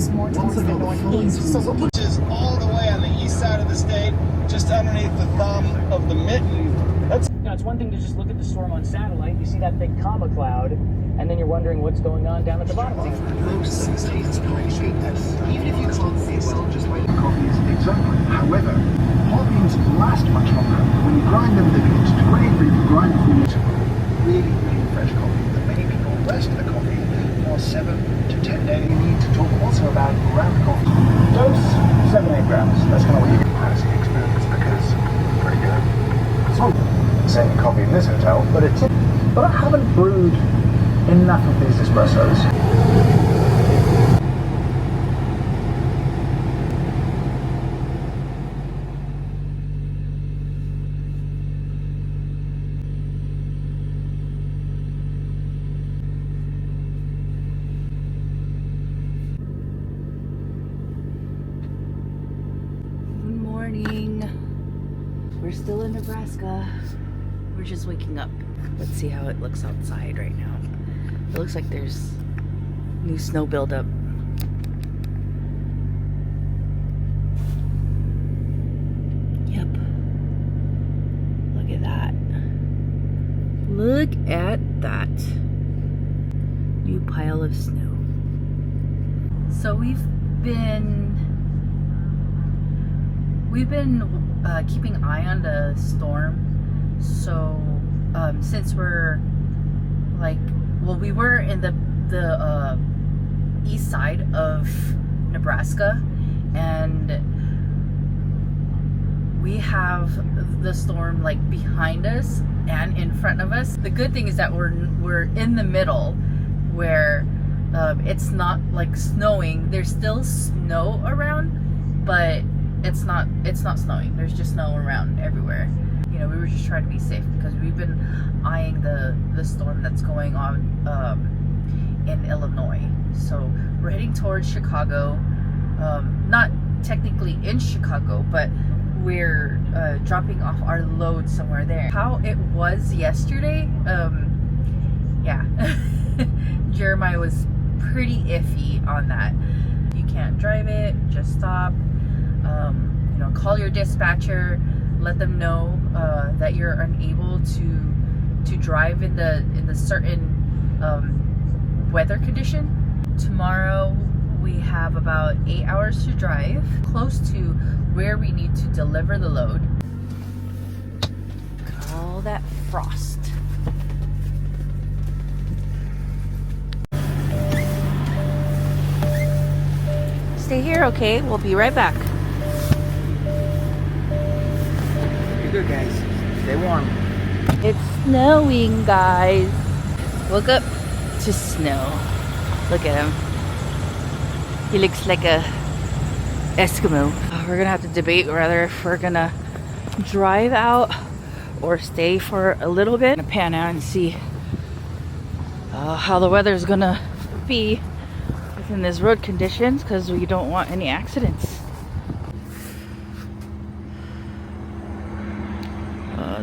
moves more towards the northeast. So looking, which is all the way on the east side of the state, just underneath the thumb of the mitten. That's Now, it's one thing to just look at the storm on satellite. You see that big comma cloud, and then you're wondering what's going on down at the bottom. Most states play sweetness. Even if you can't see it well, just wait. Coffee is exactly. However, hot beans last much longer. When you grind them, they begin to degrade, but if you grind them into really, really fresh coffee, that many people rest the coffee for 7 to 10 days. You need to talk also about ground coffee. Dose 7-8 grams. That's kind of what you get as experience because it's pretty good. It's not the same coffee in this hotel, but I haven't brewed enough of these espressos. Good morning. We're still in Nebraska. We're just waking up. Let's see how it looks outside right now. It looks like there's new snow buildup. Yep. Look at that. Look at that. New pile of snow. So we've been keeping an eye on the storm. So since we're we were in the east side of Nebraska, and we have the storm like behind us and in front of us. The good thing is that we're in the middle where it's not like snowing. There's still snow around, but it's not snowing. There's just snow around everywhere. You know, we were just trying to be safe because we've been eyeing the storm that's going on in Illinois. So we're heading towards Chicago. Not technically in Chicago, but we're dropping off our load somewhere there. How it was yesterday, yeah. Jeremiah was pretty iffy on that. You can't drive it, just stop. You know, call your dispatcher, let them know that you're unable to drive in the certain weather condition. Tomorrow we have about 8 hours to drive close to where we need to deliver the load. Look at all that frost. Stay here, okay? We'll be right back. you're good, guys. Stay warm. It's snowing, guys. Woke up to snow. Look at him. He looks like a Eskimo. We're gonna have to debate whether if we're gonna drive out or stay for a little bit. I'm gonna pan out and see how the weather's gonna be within this road conditions, because we don't want any accidents.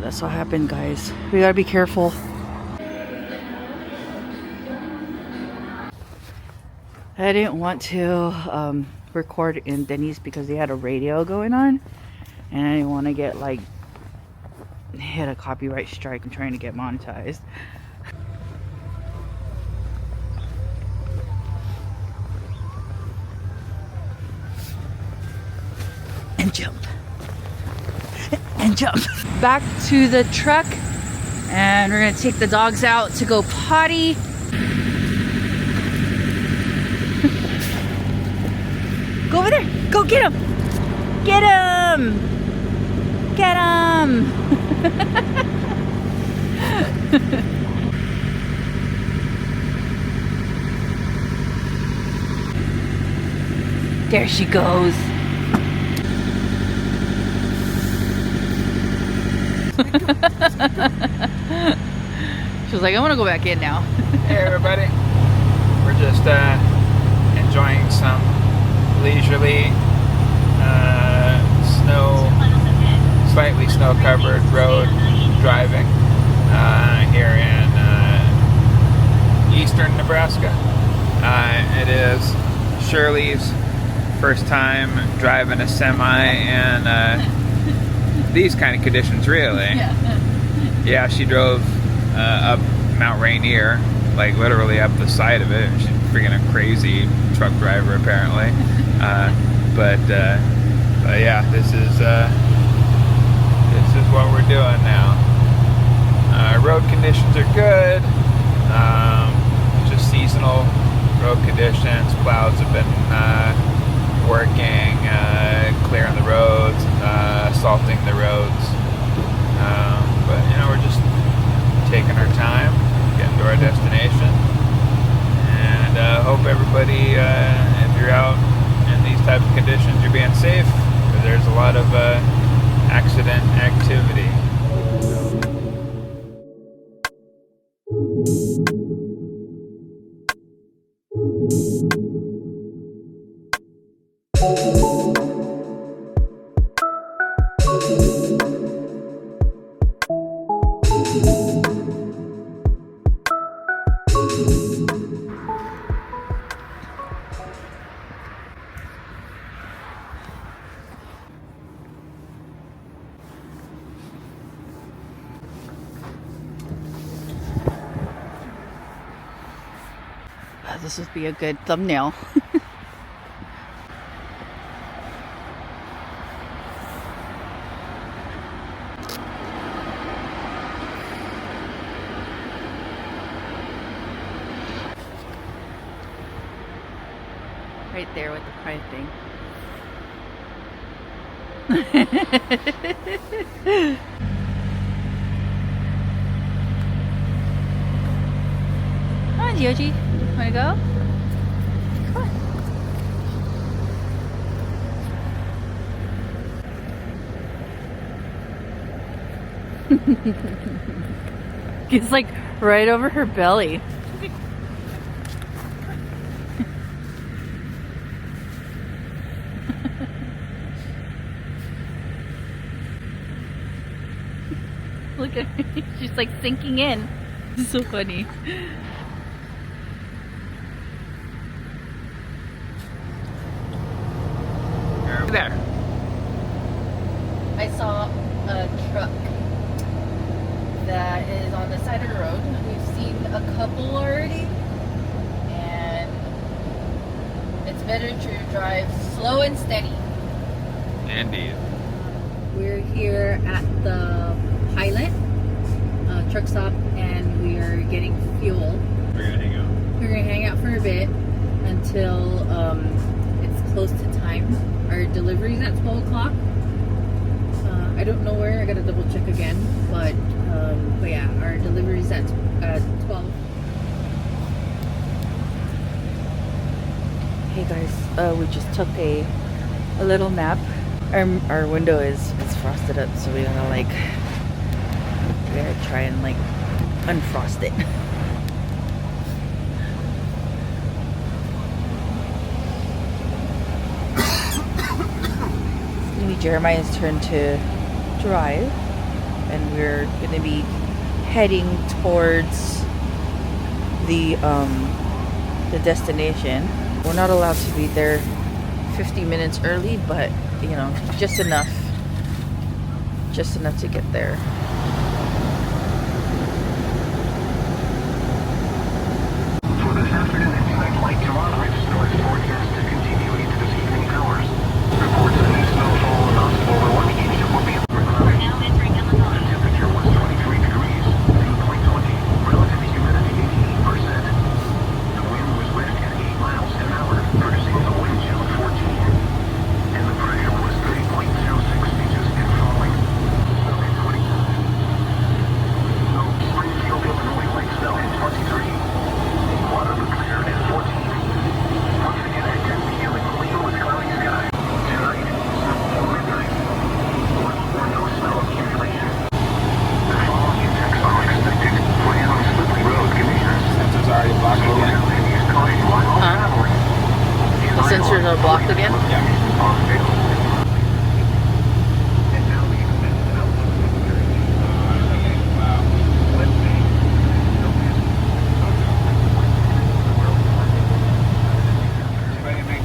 That's what happened, guys. We gotta be careful. I didn't want to record in Denny's because they had a radio going on, and I didn't want to get like hit a copyright strike. I'm trying to get monetized. And jump. And jump. Back to the truck, and we're gonna take the dogs out to go potty. Go over there. Go get him. Get him. Get him. There she goes. She was like, I want to go back in now. Hey everybody, we're just enjoying some leisurely slightly snow-covered road driving here in eastern Nebraska. It is Shirley's first time driving a semi in these kind of conditions, really. Yeah, she drove up Mount Rainier, like literally up the side of it. She's freaking a crazy truck driver, apparently. But yeah, this is what we're doing now. Road conditions are good. Just seasonal road conditions. Plows have been working, clearing the roads, salting the roads. But you know, we're just taking our time, getting to our destination, and hope everybody, if you're out in these types of conditions, you're being safe. There's a lot of accident activity. This would be a good thumbnail. Right there with the pride thing. Come on, Yoji. Wanna go? Come on. It's like right over her belly. Look at her. She's like sinking in. It's so funny. There. I saw a truck that is on the side of the road. We've seen a couple already, and it's better to drive slow and steady. Indeed. We're here at the Pilot truck stop, and we are getting fuel. We're gonna hang out. We're gonna hang out for a bit until it's close to time. Our delivery's at 12 o'clock. I don't know where. I gotta double check again. But yeah, our delivery's at 12. Hey guys, we just took a little nap. Our window is frosted up, so we gotta try and unfrost it. It's gonna be Jeremiah's turn to drive, and we're gonna be heading towards the destination. We're not allowed to be there 50 minutes early, but you know, just enough to get there. For this afternoon inside flight to Rockridge, north forecast to continue into this evening hours. Reports of any snowfall amounts over 1 inch will be recorded. Now entering Illinois. The temperature was 23 degrees, dew point 20, relative humidity 88%. The wind was west at 8 miles an hour, producing a wind chill of 14. And the pressure was 30.06 inches and falling. Snow at 20. Springfield, Illinois, light snow at 23. Waterloo clear at 14. Once again at 10 p.m. in Toledo with cloudy sky. Tonight, until midnight, little or no snow accumulation. The following impacts are expected for slippery road conditions. Sensors already blocked again. The sensors are blocked again? Anybody make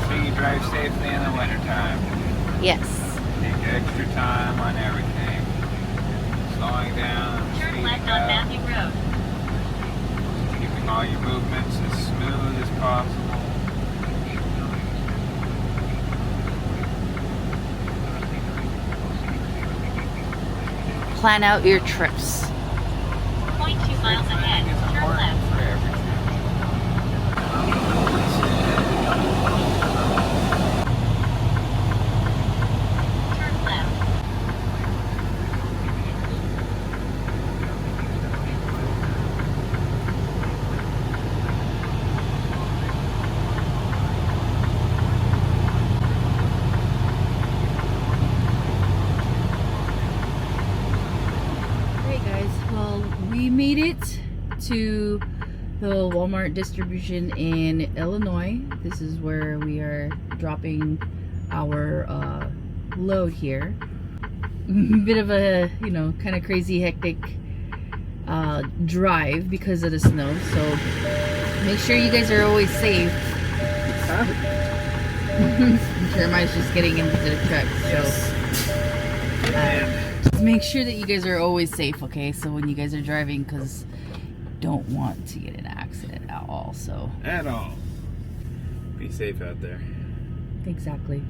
movements as smooth as possible. Plan out your trips. 0.2 miles ahead, turn left. For everything. Turn left. Alright guys, well we made it to the Walmart distribution in Illinois. This is where we are dropping our load here. Bit of a, you know, kind of crazy hectic drive because of the snow, so make sure you guys are always safe. Jeremiah's just getting into the truck, so just make sure that you guys are always safe, okay? So when you guys are driving, because don't want to get in an accident at all, so At all. Be safe out there. exactly.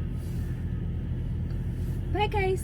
Bye guys.